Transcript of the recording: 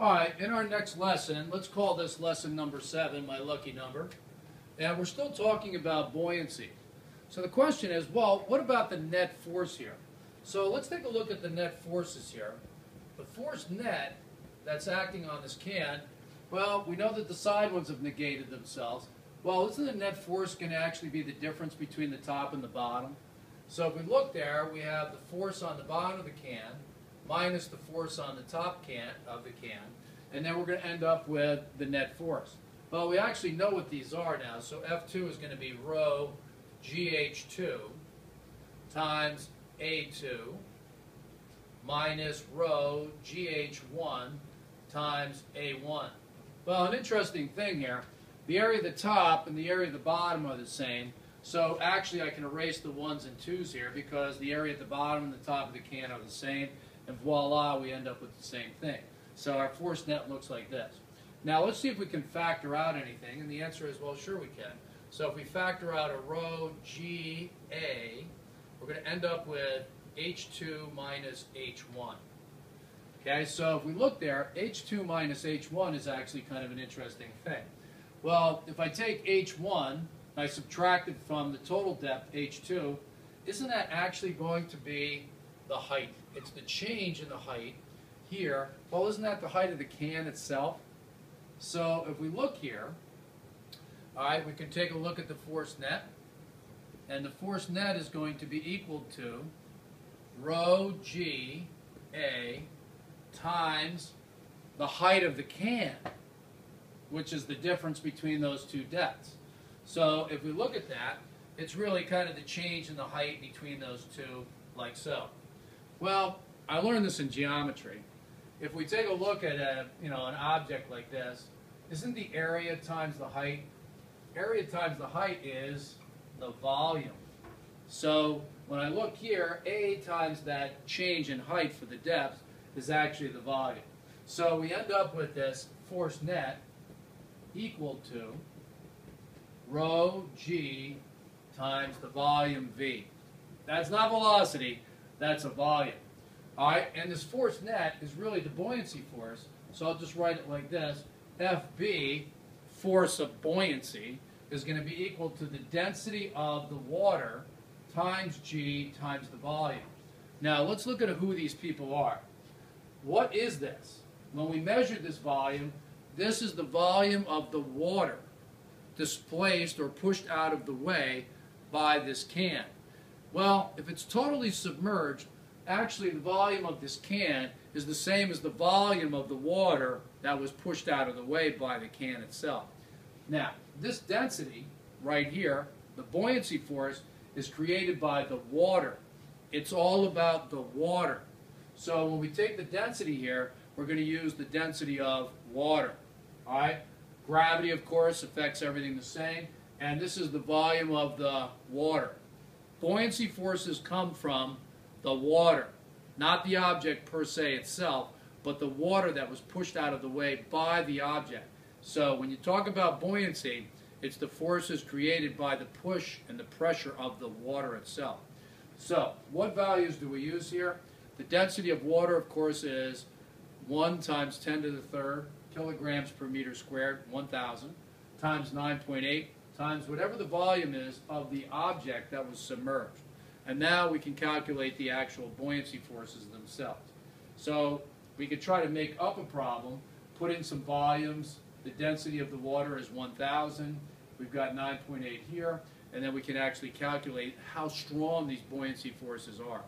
All right, in our next lesson, let's call this lesson number 7, my lucky number. And we're still talking about buoyancy. So the question is, well, what about the net force here? So let's take a look at the net forces here. The force net that's acting on this can, well, we know that the side ones have negated themselves. Well, isn't the net force going to actually be the difference between the top and the bottom? So if we look there, we have the force on the bottom of the can minus the force on the top of the can, and then we're going to end up with the net force. Well, we actually know what these are now, so F2 is going to be rho GH2 times A2 minus rho GH1 times A1. Well, an interesting thing here, the area of the top and the area of the bottom are the same, so actually I can erase the 1s and 2s here because the area at the bottom and the top of the can are the same, and voila, we end up with the same thing. So our force net looks like this. Now let's see if we can factor out anything, and the answer is, well, sure we can. So if we factor out a rho GA, we're going to end up with H2 minus H1. Okay, so if we look there, H2 minus H1 is actually kind of an interesting thing. Well, if I take H1, and I subtract it from the total depth, H2, isn't that actually going to be the height? It's the change in the height here. Well, isn't that the height of the can itself? So if we look here, all right, we can take a look at the force net. And the force net is going to be equal to rho G A times the height of the can, which is the difference between those two depths. So if we look at that, it's really kind of the change in the height between those two, like so. Well, I learned this in geometry. If we take a look at an object like this, isn't the area times the height? Area times the height is the volume. So when I look here, A times that change in height for the depth is actually the volume. So we end up with this force net equal to rho G times the volume V. That's not velocity, that's a volume. All right, and this force net is really the buoyancy force, so I'll just write it like this. FB, force of buoyancy, is going to be equal to the density of the water times G times the volume. Now, let's look at who these people are. What is this? When we measure this volume, this is the volume of the water displaced or pushed out of the way by this can. Well, if it's totally submerged, actually the volume of this can is the same as the volume of the water that was pushed out of the way by the can itself. Now, this density right here, the buoyancy force, is created by the water. It's all about the water. So when we take the density here, we're going to use the density of water. All right? Gravity, of course, affects everything the same, and this is the volume of the water. Buoyancy forces come from the water, not the object per se itself, but the water that was pushed out of the way by the object. So when you talk about buoyancy, it's the forces created by the push and the pressure of the water itself. So what values do we use here? The density of water, of course, is 1 times 10 to the third kilograms per meter squared, 1,000, times 9.8, times whatever the volume is of the object that was submerged. And now we can calculate the actual buoyancy forces themselves. So we could try to make up a problem, put in some volumes. The density of the water is 1,000. We've got 9.8 here. And then we can actually calculate how strong these buoyancy forces are.